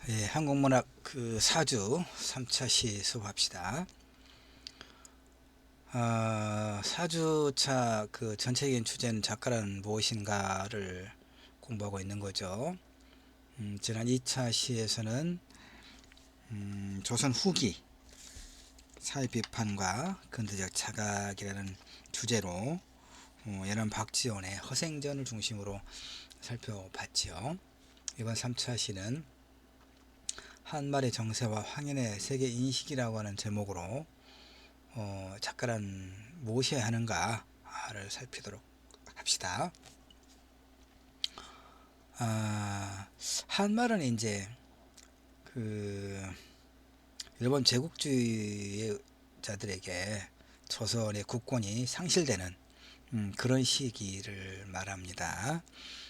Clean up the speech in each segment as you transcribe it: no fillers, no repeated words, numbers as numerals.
예, 한국문학 그 사주 3차 시 수업합시다. 사주차 그 전체적인 주제는 작가란 무엇인가를 공부하고 있는 거죠. 지난 2차 시에서는 조선 후기 사회 비판과 근대적 자각이라는 주제로 연암 박지원의 허생전을 중심으로 살펴봤지요. 이번 3차 시는 한말의 정세와 황현의 세계 인식이라고 하는 제목으로 작가란 무엇이어야 하는가를 살피도록 합시다. 한말은 이제 그 일본 제국주의자들에게 조선의 국권이 상실되는 그런 시기를 말합니다.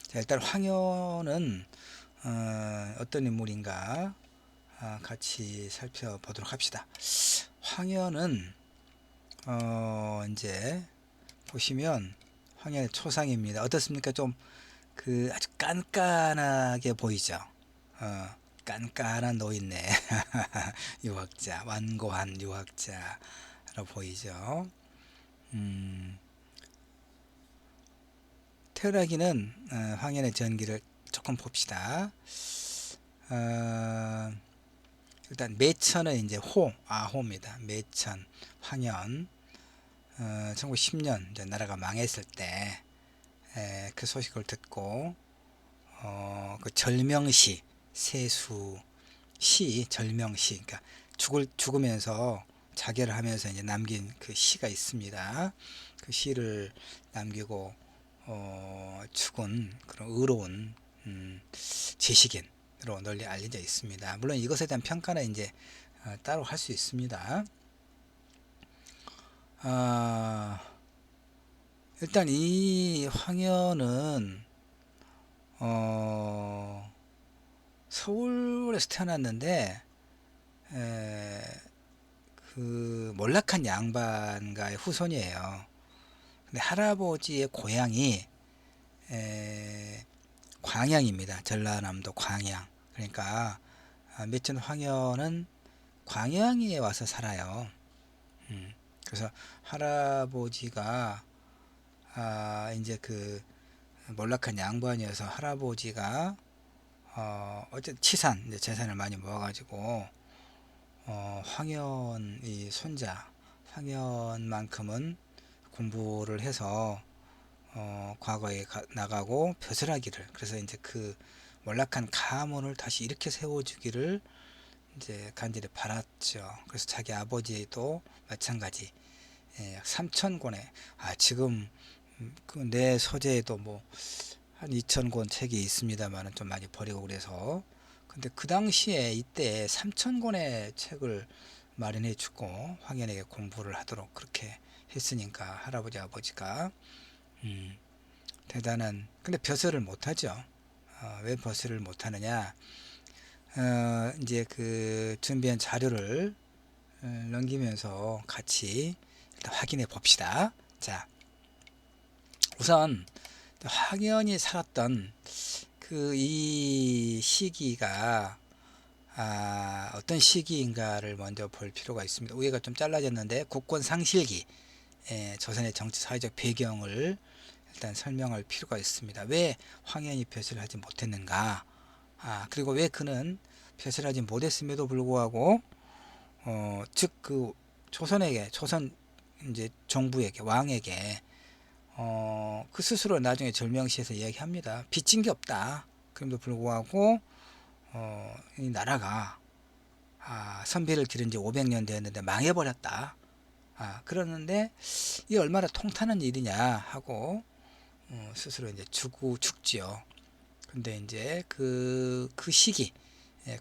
자, 일단 황현은 어떤 인물인가 같이 살펴보도록 합시다. 황현은 이제 보시면 황현의 초상입니다. 어떻습니까? 좀 그 아주 깐깐하게 보이죠. 깐깐한 노인네 유학자, 완고한 유학자로 보이죠. 태어나기는 황현의 전기를 조금 봅시다. 일단 매천은 이제 호입니다. 매천, 황현. 1910년 이제 나라가 망했을 때 그 소식을 듣고 그 절명시 세수 시 절명시, 그러니까 죽으면서 자결을 하면서 이제 남긴 그 시가 있습니다. 그 시를 남기고 죽은 그런 의로운 지식인으로 널리 알려져 있습니다. 물론 이것에 대한 평가는 이제 따로 할 수 있습니다. 일단 이 황현은 서울에서 태어났는데 그 몰락한 양반가의 후손이에요. 근데 할아버지의 고향이 광양입니다. 전라남도 광양. 그러니까 매천 황현은 광양에 와서 살아요. 그래서 할아버지가 이제 그 몰락한 양반이어서 할아버지가 어쨌든 치산 이제 재산을 많이 모아가지고 황현 이 손자 황현만큼은 공부를 해서 과거에 나가고 벼슬하기를, 그래서 이제 그 몰락한 가문을 다시 일으켜 세워주기를 이제 간절히 바랐죠. 그래서 자기 아버지도 마찬가지 약 3,000권의 지금 그 내 서재에도 뭐 한 2,000권 책이 있습니다만은 좀 많이 버리고 그래서, 근데 그 당시에 이때 3,000권의 책을 마련해 주고 황현에게 공부를 하도록 그렇게 했으니까 할아버지 아버지가 대단한. 근데 벼슬을 못하죠. 왜 벼슬을 못하느냐? 이제 그 준비한 자료를 넘기면서 같이 일단 확인해 봅시다. 자, 우선 황현이 살았던 그 이 시기가 어떤 시기인가를 먼저 볼 필요가 있습니다. 위에가 좀 잘라졌는데 국권 상실기, 조선의 정치 사회적 배경을 일단 설명할 필요가 있습니다. 왜 황현이 벼슬을 하지 못했는가? 그리고 왜 그는 벼슬을 하지 못했음에도 불구하고 즉 그 조선에게, 조선 이제 정부에게, 왕에게 그 스스로 나중에 절명시에서 이야기합니다. 빚진 게 없다. 그럼에도 불구하고 이 나라가 선비를 기른 지 500년 되었는데 망해버렸다. 그러는데 이 얼마나 통타는 일이냐 하고 스스로 이제 죽지요. 근데 이제 그 시기,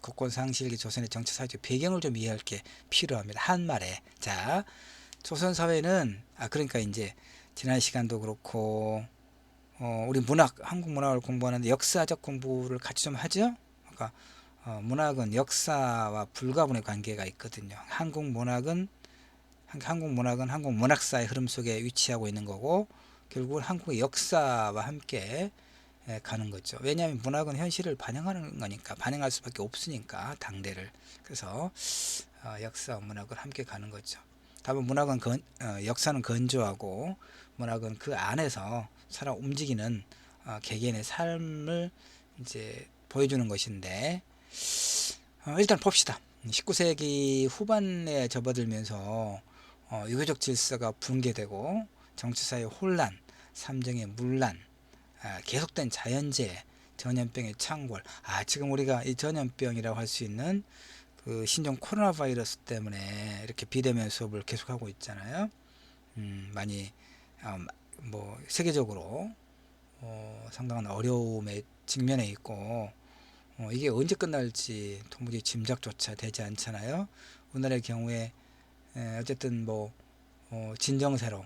국권 상실기 조선의 정치 사회적 배경을 좀 이해할 게 필요합니다. 한말에. 자, 조선 사회는 그러니까 이제 지난 시간도 그렇고 우리 한국 문학을 공부하는데 역사적 공부를 같이 좀 하죠. 그러니까 문학은 역사와 불가분의 관계가 있거든요. 한국 문학은 한국 문학사의 흐름 속에 위치하고 있는 거고, 결국은 한국의 역사와 함께 가는 거죠. 왜냐하면 문학은 현실을 반영하는 거니까, 반영할 수밖에 없으니까 당대를. 그래서 역사와 문학을 함께 가는 거죠. 다만 문학은 역사는 건조하고 문학은 그 안에서 살아 움직이는 개개인의 삶을 이제 보여주는 것인데, 일단 봅시다. 19세기 후반에 접어들면서 유교적 질서가 붕괴되고 정치사회 혼란, 삼정의 문란, 계속된 자연재해, 전염병의 창궐. 지금 우리가 이 전염병이라고 할 수 있는 그 신종 코로나 바이러스 때문에 이렇게 비대면 수업을 계속하고 있잖아요. 많이 뭐 세계적으로 상당한 어려움에 직면해 있고, 이게 언제 끝날지 도무지 짐작조차 되지 않잖아요. 우리나라의 경우에 어쨌든 뭐 진정세로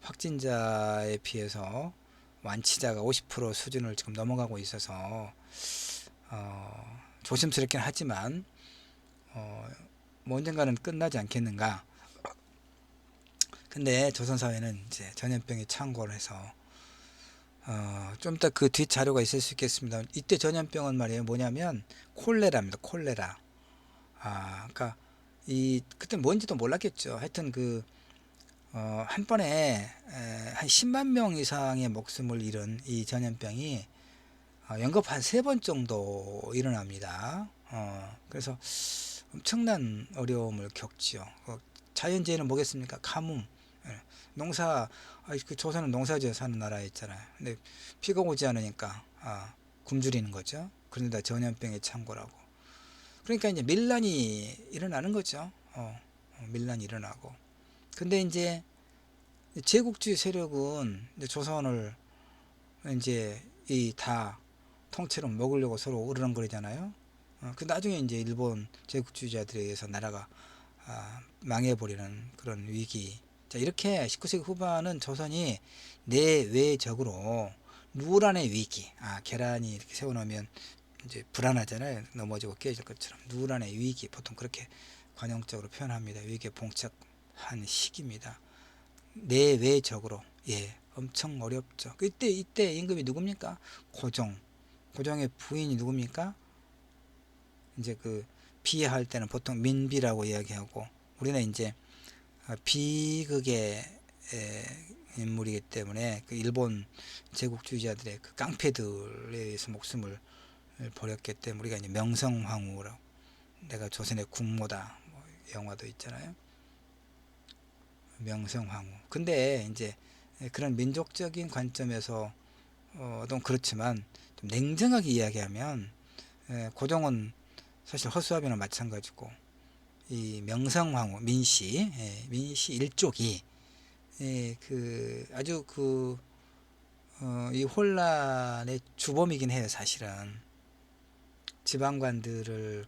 확진자에 비해서 완치자가 50% 수준을 지금 넘어가고 있어서 조심스럽긴 하지만 뭐 언젠가는 끝나지 않겠는가. 근데 조선사회는 이제 전염병이 창궐을 해서 좀 이따 그 뒷 자료가 있을 수 있겠습니다. 이때 전염병은 말이에요, 뭐냐면 콜레라입니다. 콜레라. 그러니까 그때 뭔지도 몰랐겠죠. 하여튼 한 번에 한 10만 명 이상의 목숨을 잃은 이 전염병이 연급 한 3번 정도 일어납니다. 그래서 엄청난 어려움을 겪지요. 자연재해는 뭐겠습니까? 가뭄, 농사, 그 조선은 농사지어 사는 나라였잖아요. 근데 비가 오지 않으니까 굶주리는 거죠. 그런데 전염병에 창궐하고. 그러니까 이제 밀란이 일어나는 거죠. 밀란이 일어나고. 근데 이제 제국주의 세력은 이제 조선을 이제 이 다 통째로 먹으려고 서로 으르렁거리잖아요. 그 나중에 이제 일본 제국주의자들에 의해서 나라가 망해버리는 그런 위기. 자, 이렇게 19세기 후반은 조선이 내외적으로 누란의 위기. 계란이 이렇게 세워놓으면 이제 불안하잖아요. 넘어지고 깨질 것처럼. 누란의 위기. 보통 그렇게 관용적으로 표현합니다. 위기에 봉착한 시기입니다. 내외적으로. 엄청 어렵죠. 이때 임금이 누굽니까? 고종의 부인이 누굽니까? 이제 그 비하할 때는 보통 민비라고 이야기하고, 우리는 이제 비극의 인물이기 때문에 그 일본 제국주의자들의 그 깡패들에 의해서 목숨을 버렸기 때문에 우리가 이제 명성황후라고, 내가 조선의 국모다, 뭐 영화도 있잖아요. 명성황후. 근데 이제 그런 민족적인 관점에서 좀 그렇지만 좀 냉정하게 이야기하면 고종은 사실 허수아비나 마찬가지고, 이 명성황후 민씨 일족이 아주 이 혼란의 주범이긴 해요. 사실은 지방관들을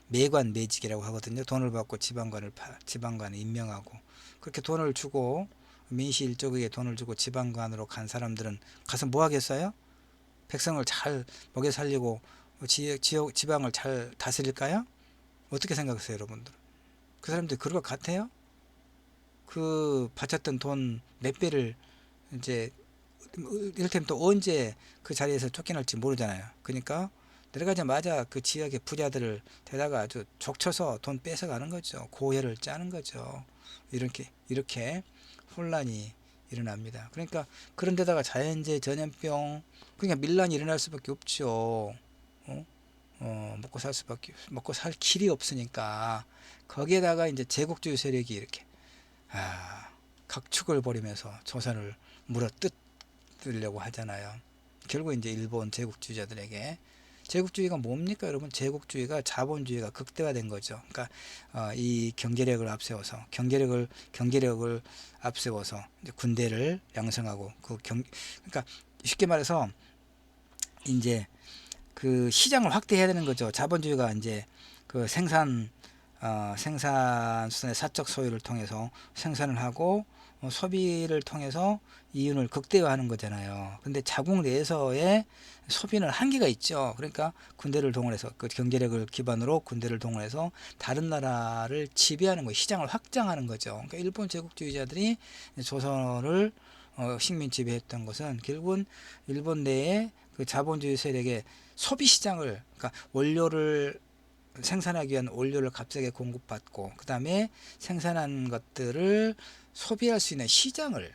매관 매직이라고 하거든요. 돈을 받고 지방관을 임명하고, 그렇게 돈을 주고 민씨 일족에게 돈을 주고 지방관으로 간 사람들은 가서 뭐 하겠어요? 백성을 잘 먹여 살리고 지방을 잘 다스릴까요? 어떻게 생각하세요, 여러분들? 그 사람들이 그럴 것 같아요? 그 바쳤던 돈 몇 배를 이제 이를테면 또 언제 그 자리에서 쫓겨날지 모르잖아요. 그러니까 내려가자마자 그 지역의 부자들을 데다가 아주 족쳐서 돈 뺏어가는 거죠. 고혈을 짜는 거죠. 이렇게 혼란이 일어납니다. 그러니까 그런 데다가 자연재해, 전염병, 그러니까 밀란이 일어날 수밖에 없죠. 먹고 살 길이 없으니까. 거기에다가 이제 제국주의 세력이 이렇게 각축을 벌이면서 조선을 물어뜯으려고 하잖아요. 결국 이제 일본 제국주의자들에게, 제국주의가 뭡니까, 여러분? 제국주의가 자본주의가 극대화된 거죠. 그러니까 이 경제력을 앞세워서 이제 군대를 양성하고 그러니까 쉽게 말해서 이제 그 시장을 확대해야 되는 거죠. 자본주의가 이제 그 생산수단의 사적 소유를 통해서 생산을 하고 소비를 통해서 이윤을 극대화하는 거잖아요. 근데 자국 내에서의 소비는 한계가 있죠. 그러니까 군대를 동원해서, 그 경제력을 기반으로 군대를 동원해서 다른 나라를 지배하는 거, 시장을 확장하는 거죠. 그러니까 일본 제국주의자들이 조선을 식민 지배했던 것은 결국은 일본 내에 그 자본주의 세력의 소비 시장을, 그러니까 원료를 생산하기 위한 원료를 값싸게 공급받고 그 다음에 생산한 것들을 소비할 수 있는 시장을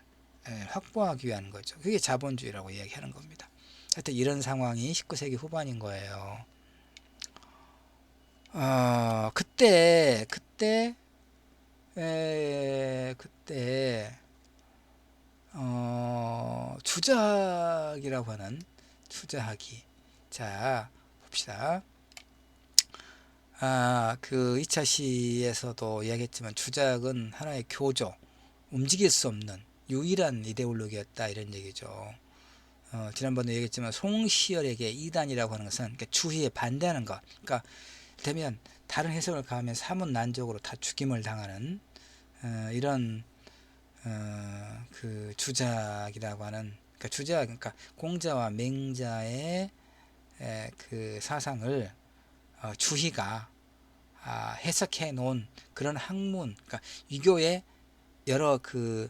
확보하기 위한 거죠. 그게 자본주의라고 이야기하는 겁니다. 하여튼 이런 상황이 19세기 후반인 거예요. 그때 주작이라고 하는 주작이, 자 봅시다. 그 2차 시에서도 이야기했지만 주작은 하나의 교조, 움직일 수 없는 유일한 이데올로기였다 이런 얘기죠. 지난번에 얘기했지만 송시열에게 이단이라고 하는 것은 그러니까 주의에 반대하는 것, 그러니까 되면 다른 해석을 가하면 사문난적으로 다 죽임을 당하는 이런 그 주작이라고 하는, 그러니까 주작, 그러니까 공자와 맹자의 그 사상을 주희가 해석해 놓은 그런 학문, 그러니까 유교의 여러 그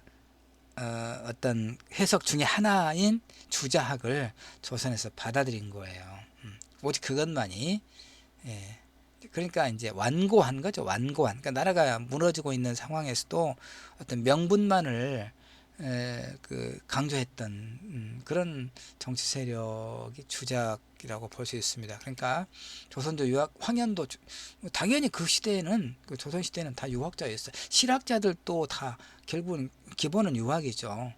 어떤 해석 중에 하나인 주자학을 조선에서 받아들인 거예요. 오직 그것만이, 예, 그러니까 이제 완고한 거죠. 완고한. 그러니까 나라가 무너지고 있는 상황에서도 어떤 명분만을 그 강조했던 그런 정치 세력이 주작이라고 볼 수 있습니다. 그러니까 조선조 유학 황현도 당연히 그 시대에는, 그 조선 시대에는 다 유학자였어요. 실학자들도 다 결국은 기본은 유학이죠.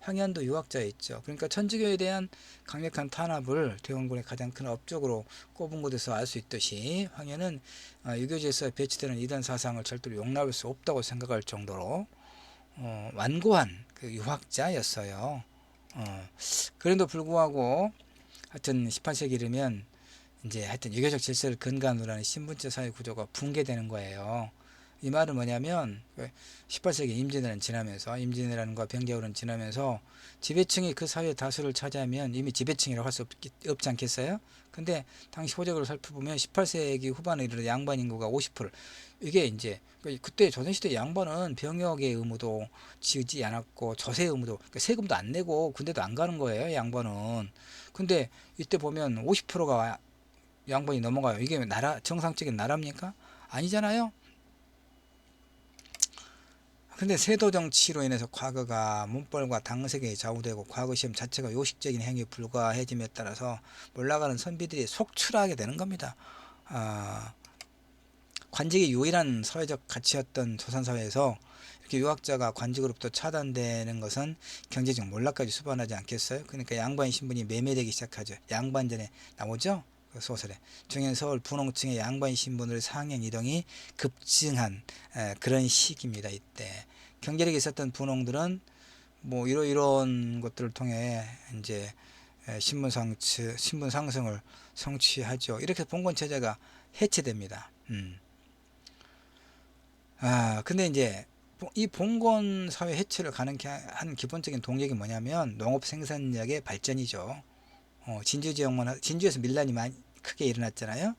황현도 유학자였죠. 그러니까 천주교에 대한 강력한 탄압을 대원군의 가장 큰 업적으로 꼽은 것에서 알 수 있듯이 황현은 유교지에서 배치되는 이단 사상을 절대로 용납할 수 없다고 생각할 정도로 완고한 그 유학자였어요. 그럼에도 불구하고 하여튼 18세기 이르면 이제 하여튼 유교적 질서를 근간으로 하는 신분제 사회 구조가 붕괴되는 거예요. 이 말은 뭐냐면 18세기 임진왜란 지나면서, 임진왜란과 병자호란 지나면서 지배층이 그 사회 다수를 차지하면 이미 지배층이라고 할 수 없지 않겠어요? 근데 당시 호적을 살펴보면 18세기 후반에 이르러 양반 인구가 50%, 이게 이제 그때 조선시대 양반은 병역의 의무도 지지 않았고 조세 의무도, 그러니까 세금도 안 내고 군대도 안 가는 거예요, 양반은. 근데 이때 보면 50%가 양반이 넘어가요. 이게 나라, 정상적인 나라입니까? 아니잖아요. 근데 세도 정치로 인해서 과거가 문벌과 당색에 좌우되고 과거 시험 자체가 요식적인 행위에 불과해짐에 따라서 올라가는 선비들이 속출하게 되는 겁니다. 관직이 유일한 사회적 가치였던 조선사회에서 이렇게 유학자가 관직으로부터 차단되는 것은 경제적 몰락까지 수반하지 않겠어요? 그러니까 양반 신분이 매매되기 시작하죠. 양반전에 나오죠? 그 소설에. 중현 서울 분홍층의 양반 신분으로 상행 이동이 급증한 그런 시기입니다. 이때 경제력이 있었던 분홍들은 뭐 이런 것들을 통해 이제 신분 상승을 성취하죠. 이렇게 봉건 체제가 해체됩니다. 근데 이제 이 봉건 사회 해체를 가능케 한 기본적인 동력이 뭐냐면 농업 생산력의 발전이죠. 진주 지역만, 진주에서 밀란이 많이 크게 일어났잖아요.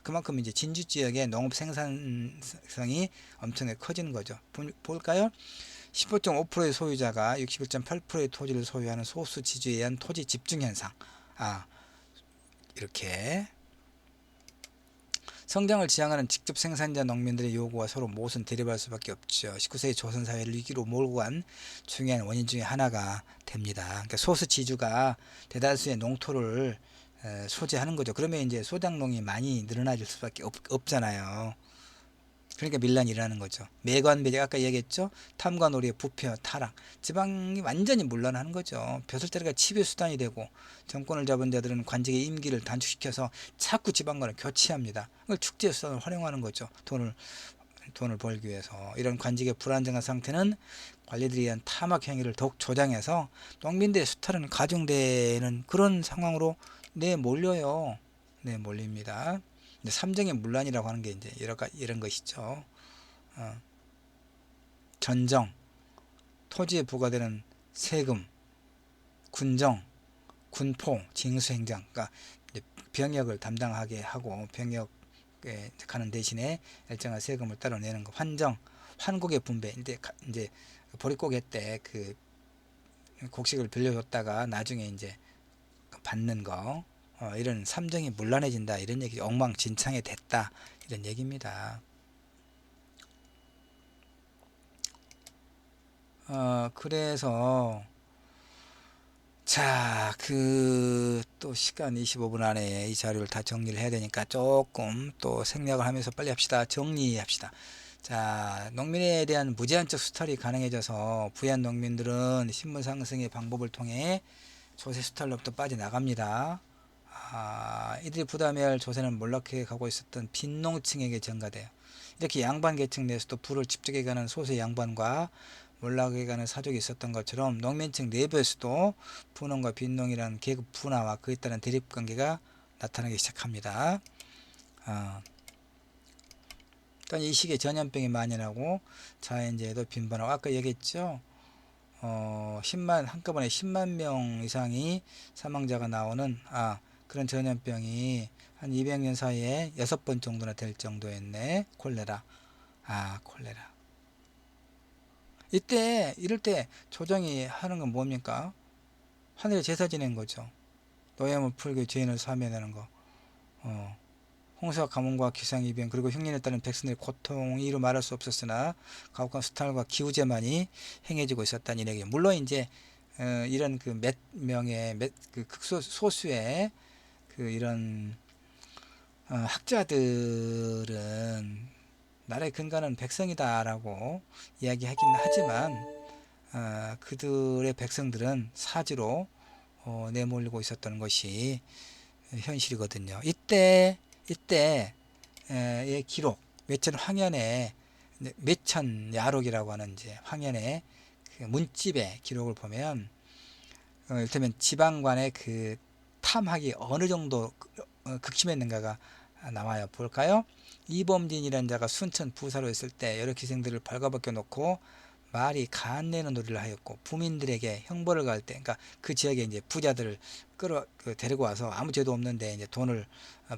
그만큼 이제 진주 지역의 농업 생산성이 엄청나게 커지는 거죠. 볼까요? 15.5%의 소유자가 61.8%의 토지를 소유하는 소수 지주에 의한 토지 집중 현상. 이렇게 성장을 지향하는 직접 생산자 농민들의 요구와 서로 모순 대립할 수밖에 없죠. 19세기 조선 사회를 위기로 몰고 간 중요한 원인 중에 하나가 됩니다. 그러니까 소수 지주가 대다수의 농토를 소지하는 거죠. 그러면 이제 소작농이 많이 늘어나질 수밖에 없잖아요. 그러니까 밀란이 일어나는 거죠. 매관 배제, 아까 얘기했죠. 탐관 오리의 부패와 타락, 지방이 완전히 물러나는 거죠. 벼슬자리가 치배 수단이 되고 정권을 잡은 자들은 관직의 임기를 단축시켜서 자꾸 지방과를 교체합니다. 그걸 축제 수단을 활용하는 거죠. 돈을 벌기 위해서. 이런 관직의 불안정한 상태는 관리들에 의한 타막 행위를 더욱 조장해서 농민들의 수탈은 가중되는 그런 상황으로 내몰려요. 내몰립니다. 삼정의 문란이라고 하는 게 이제 이런 것이죠. 전정, 토지에 부과되는 세금, 군정, 군포, 징수행정, 그러니까 병역을 담당하게 하고 병역에 가는 대신에 일정한 세금을 따로 내는 거, 환정, 환국의 분배. 이제 보릿고개 때 그 곡식을 빌려줬다가 나중에 이제 받는 거, 이런 삼정이 문란해진다 이런 얘기, 엉망진창이 됐다 이런 얘기입니다. 그래서 자, 또 시간 25분 안에 이 자료를 다 정리를 해야 되니까 조금 또 생략을 하면서 빨리 합시다. 정리합시다. 자, 농민에 대한 무제한적 수탈이 가능해져서 부유한 농민들은 신분 상승의 방법을 통해 조세 수탈로부터 빠져나갑니다. 이들이 부담해야 할 조세는 몰락해 가고 있었던 빈농층에게 전가돼요. 이렇게 양반 계층 내에서도 부를 집적해 가는 소수 양반과 몰락해 가는 사족이 있었던 것처럼 농민층 내부에서도 부농과 빈농이라는 계급 분화와 그에 따른 대립관계가 나타나기 시작합니다. 일단 이 시기에 전염병이 만연하고 자연재해도 빈번하고 아까 얘기했죠. 10만 한꺼번에 10만 명 이상이 사망자가 나오는 그런 전염병이 한 200년 사이에 6번 정도나 될 정도였네. 콜레라. 콜레라. 이럴 때 조정이 하는 건 뭡니까? 하늘에 제사 지낸 거죠. 노예물 풀고 죄인을 사면하는 거. 홍수와 가뭄과 기상이변 그리고 흉년에 따른 백성들의 고통이 이루 말할 수 없었으나 가혹한 수탈과 기우제만이 행해지고 있었다는 얘기. 물론 이제 이런 그 몇 명의 그 극소수의 그 이런 학자들은 나라의 근간은 백성이다라고 이야기하긴 하지만 그들의 백성들은 사지로 내몰리고 있었던 것이 현실이거든요. 이때의 기록, 매천 황현의 매천 야록이라고 하는 이제 황현의 그 문집의 기록을 보면 이를테면 지방관의 그 탐학이 어느 정도 극심했는가가 나와요. 볼까요? 이범진이라는 자가 순천 부사로 있을 때 여러 기생들을 벌거벗겨 놓고 말이 간내는 놀이를 하였고 부민들에게 형벌을 가할 때, 그러니까 그 지역에 이제 부자들을 데리고 와서 아무 죄도 없는데 이제 돈을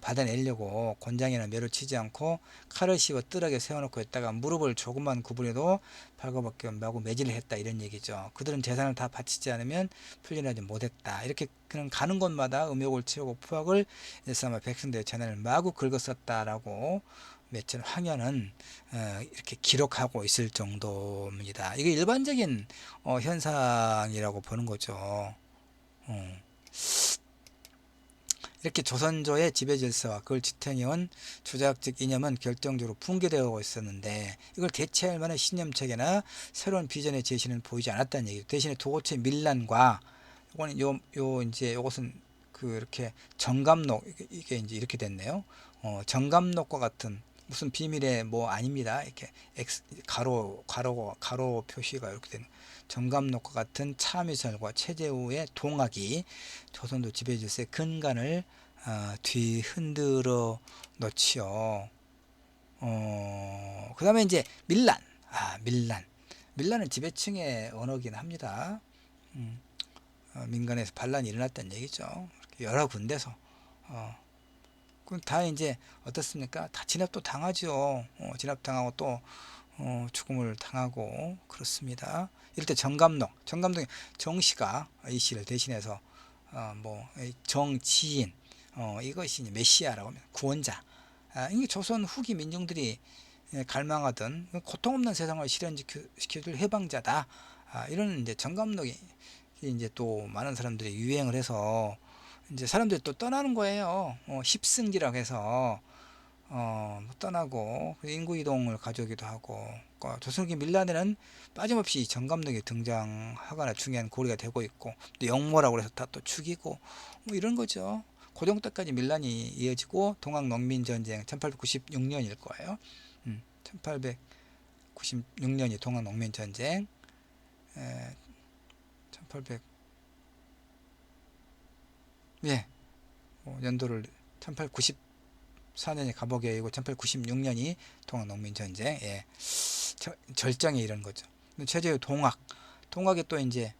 받아내려고 곤장이나 매를 치지 않고 칼을 씌워 뜰하게 세워놓고 있다가 무릎을 조금만 구부려도 벌거벗겨 마구 매질을 했다 이런 얘기죠. 그들은 재산을 다 바치지 않으면 풀려나지 못했다. 이렇게 그냥 가는 곳마다 음욕을 채우고 포악을 일삼아 백성들의 재난을 마구 긁었었다라고 매천 황현은 이렇게 기록하고 있을 정도입니다. 이게 일반적인 현상이라고 보는 거죠. 이렇게 조선조의 지배질서와 그걸 지탱해온 주자학적 이념은 결정적으로 붕괴되어 있었는데 이걸 대체할 만한 신념체계나 새로운 비전의 제시는 보이지 않았다는 얘기죠. 대신에 도고체 밀란과 요것은 이렇게 정감록, 이게 이제 이렇게 됐네요. 정감록과 같은 무슨 비밀의 뭐 아닙니다. 이렇게 가로 표시가 이렇게 되는 정감록과 같은 참의설과 체제후의 동학이 조선도 지배질서의 근간을 뒤흔들어 놓지요. 그 다음에 이제 밀란은 지배층의 언어긴 합니다. 민간에서 반란이 일어났다는 얘기죠. 여러 군데서. 그럼 다 이제 어떻습니까? 다 진압도 당하죠. 진압당하고 또 죽음을 당하고 그렇습니다. 이럴 때 정감독이 정씨가 이 씨를 대신해서 정치인 이것이 메시아라고 하면 구원자. 이게 조선 후기 민중들이 갈망하던 고통 없는 세상을 실현시켜줄 해방자다. 이런 이제 정감독이 이제 또 많은 사람들이 유행을 해서 이제 사람들이 또 떠나는 거예요. 십승기라고 해서 떠나고 인구 이동을 가져오기도 하고 조선기 밀란에는 빠짐없이 정감독이 등장하거나 중요한 고리가 되고 있고 또 영모라고 해서 다 또 죽이고 뭐 이런 거죠. 고종 때까지 밀란이 이어지고 동학농민전쟁 1896년일 거예요. 1896년이 동학농민전쟁 1800 연도를 1894년이 갑오개이고 1896년이 동학농민전쟁 절정에 이른 거죠. 최저의 동학이 또 이제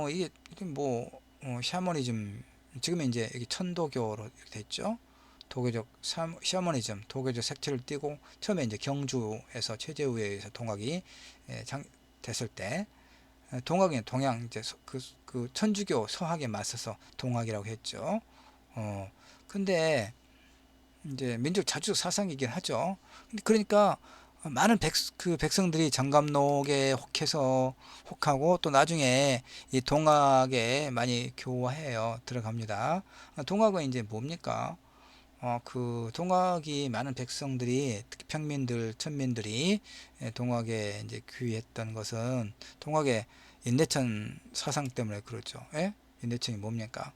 이게 뭐 샤머니즘 지금은 이제 여기 천도교로 이렇게 됐죠. 도교적 샤머니즘 도교적 색채를 띠고 처음에 이제 경주에서 최재우에 의해서 동학이 됐을 때 동학은 동양 이제 그 천주교 서학에 맞서서 동학이라고 했죠. 근데 이제 민족 자주적 사상이긴 하죠. 그러니까 많은 백성들이 정감록에 혹하고 또 나중에 이 동학에 많이 교화해요. 들어갑니다. 동학은 이제 뭡니까? 그 동학이 많은 백성들이 특히 평민들, 천민들이 동학에 이제 귀했던 것은 동학의 인대천 사상 때문에 그렇죠. 예? 인대천이 뭡니까?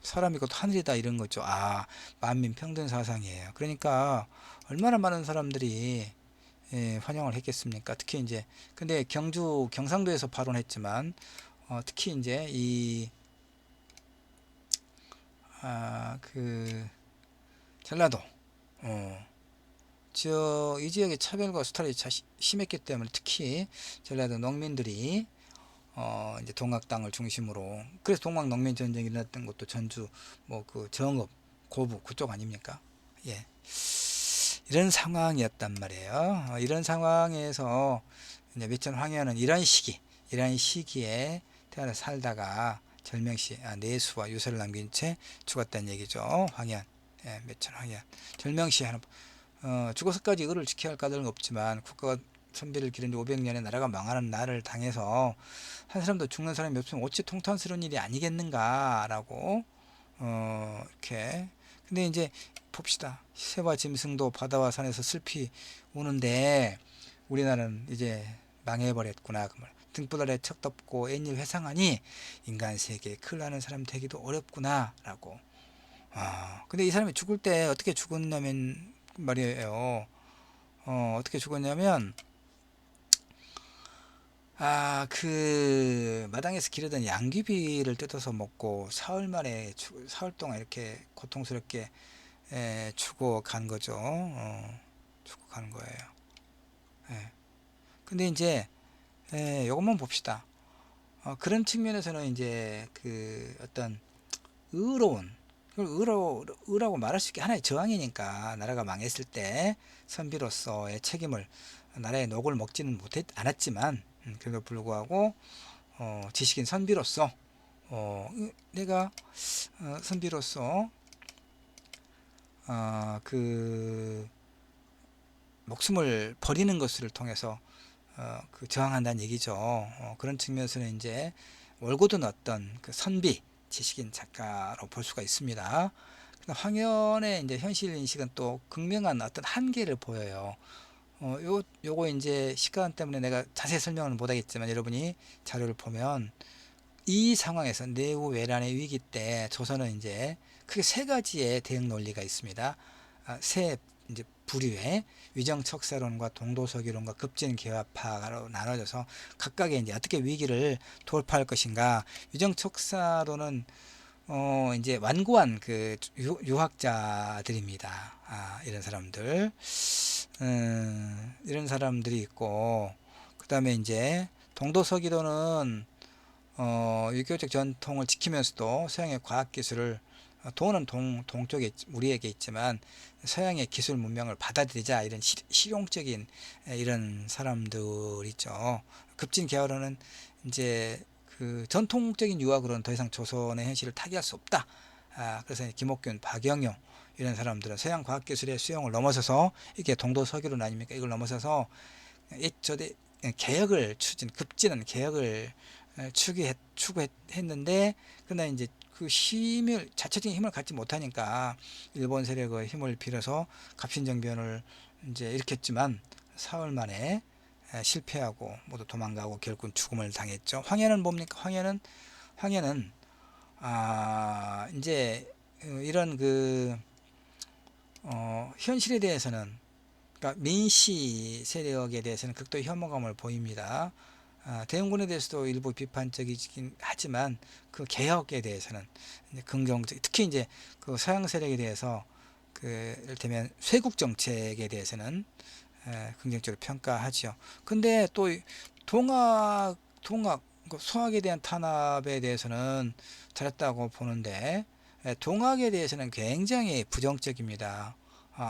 사람이 곧 하늘이다 이런 거죠. 만민 평등 사상이에요. 그러니까 얼마나 많은 사람들이 환영을 했겠습니까? 특히 이제 근데 경상도에서 발언했지만 특히 이제 그 전라도 이 지역의 차별과 수탈이 심했기 때문에 특히 전라도 농민들이 이제 동학 땅을 중심으로 그래서 동학 농민 전쟁이 일어났던 것도 전주 뭐 그 정읍 고부 그쪽 아닙니까? 예. 이런 상황이었단 말이에요. 이런 상황에서 이제 매천 황해는 이런 시기에 태어나 살다가 절명시 내수와 유서를 남긴 채 죽었다는 얘기죠. 황해안. 예, 매천 황해안. 절명시 하는 죽어서까지 을을 지켜야 할 까닭은 없지만 국가가 선비를 기른 지 500년에 나라가 망하는 날을 당해서 한 사람도 죽는 사람이 없으면 어찌 통탄스러운 일이 아니겠는가라고 이렇게 근데 이제 봅시다. 새와 짐승도 바다와 산에서 슬피 우는데 우리나라는 이제 망해버렸구나. 그 말. 등불 아래 척 덮고 앵일 회상하니 인간 세계에 큰일 나는 사람 되기도 어렵구나 라고. 근데 이 사람이 죽을 때 어떻게 죽었냐면 말이에요. 어떻게 죽었냐면 그 마당에서 기르던 양귀비를 뜯어서 먹고 사흘 만에 사흘 동안 이렇게 고통스럽게 죽어간 거죠. 죽어간 거예요. 예. 근데 이제 요것만 봅시다. 그런 측면에서는 이제 그 어떤 의로운 의라고 말할 수 있게 하나의 저항이니까 나라가 망했을 때 선비로서의 책임을 나라의 녹을 먹지는 않았지만 그래도 불구하고 지식인 선비로서 내가 선비로서 그 목숨을 버리는 것을 통해서 그 저항한다는 얘기죠. 그런 측면에서는 이제 월고든 어떤 그 선비 지식인 작가로 볼 수가 있습니다. 황현의 이제 현실 인식은 또 극명한 어떤 한계를 보여요. 요거 이제 시간 때문에 내가 자세히 설명은 못하겠지만 여러분이 자료를 보면 이 상황에서 내후 외란의 위기 때 조선은 이제 크게 세 가지의 대응 논리가 있습니다. 세 이제 부류의 위정척사론과 동도서기론과 급진개화파로 나눠져서 각각의 이제 어떻게 위기를 돌파할 것인가. 위정척사론은 이제 완고한 그 유학자들입니다. 이런 사람들, 이런 사람들이 있고, 그 다음에 이제 동도서기론은 유교적 전통을 지키면서도 서양의 과학기술을 돈은 동쪽에 우리에게 있지만 서양의 기술 문명을 받아들이자 이런 실용적인 이런 사람들이죠. 급진개화론은 이제 그 전통적인 유학으로는 더 이상 조선의 현실을 타개할 수 없다. 그래서 김옥균, 박영용 이런 사람들은 서양 과학기술의 수용을 넘어서서 이게 동도서기론 아닙니까? 이걸 넘어서서 저대 개혁을 급진한 개혁을 추구했는데 그러나 이제 그 힘을 자체적인 힘을 갖지 못하니까 일본 세력의 힘을 빌어서 갑신정변을 이제 일으켰지만 사흘 만에 실패하고 모두 도망가고 결국은 죽음을 당했죠. 황해는 뭡니까? 황해는 이제 이런 그 현실에 대해서는 그러니까 민씨 세력에 대해서는 극도의 혐오감을 보입니다. 대응군에 대해서도 일부 비판적이긴 하지만 그 개혁에 대해서는 긍정적, 특히 이제 그 서양 세력에 대해서 그 이를테면 쇄국 정책에 대해서는 긍정적으로 평가하죠. 근데 또 동학 그 소학에 대한 탄압에 대해서는 잘했다고 보는데 동학에 대해서는 굉장히 부정적입니다.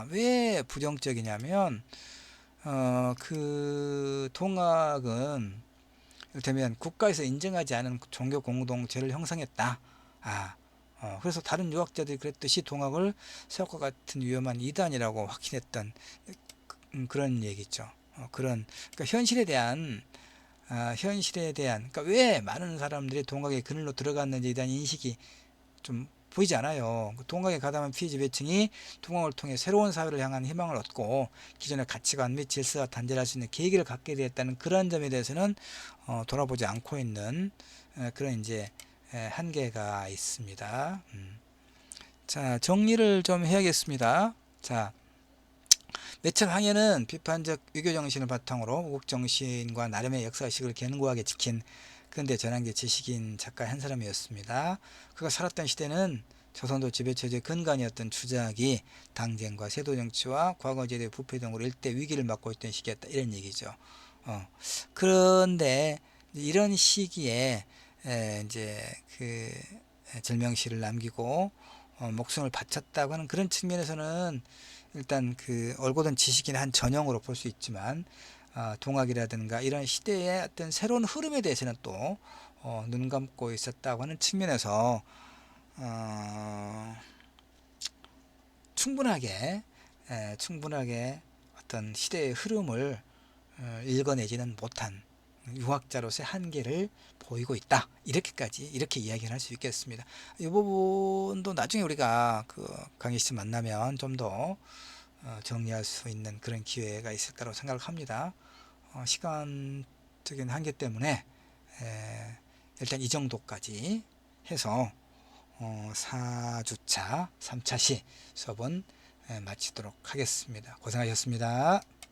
왜 부정적이냐면 그 동학은 이를테면 국가에서 인정하지 않은 종교 공동체를 형성했다. 그래서 다른 유학자들이 그랬듯이 동학을 서학과 같은 위험한 이단이라고 확신했던 그런 얘기죠. 그러니까 현실에 대한 그러니까 왜 많은 사람들이 동학의 그늘로 들어갔는지에 대한 인식이 좀 보이지 않아요. 동학에 가담한 피지배층이 동학을 통해 새로운 사회를 향한 희망을 얻고 기존의 가치관 및 질서와 단절할 수 있는 계기를 갖게 되었다는 그런 점에 대해서는 돌아보지 않고 있는 그런 이제 한계가 있습니다. 자, 정리를 좀 해야겠습니다. 자, 매천 항해는 비판적 유교 정신을 바탕으로 우국 정신과 나름의 역사의식을 견고하게 지킨 근대 전환기 지식인 작가 한 사람이었습니다. 그가 살았던 시대는 조선도 지배체제의 근간이었던 추자기, 당쟁과 세도 정치와 과거제도의 부패 등으로 일대 위기를 맞고 있던 시기였다. 이런 얘기죠. 그런데 이런 시기에 이제 그 절명시를 남기고 목숨을 바쳤다고 하는 그런 측면에서는 일단 그 올곧은 지식인의 한 전형으로 볼 수 있지만 동학이라든가 이런 시대의 어떤 새로운 흐름에 대해서는 또 눈 감고 있었다고 하는 측면에서 충분하게 어떤 시대의 흐름을 읽어내지는 못한 유학자로서의 한계를 보이고 있다. 이렇게 이야기를 할 수 있겠습니다. 이 부분도 나중에 우리가 그 강의 씨 만나면 좀 더 정리할 수 있는 그런 기회가 있을 거라고 생각을 합니다. 시간적인 한계 때문에 일단 이 정도까지 해서 4주차 3차 시 수업은 마치도록 하겠습니다. 고생하셨습니다.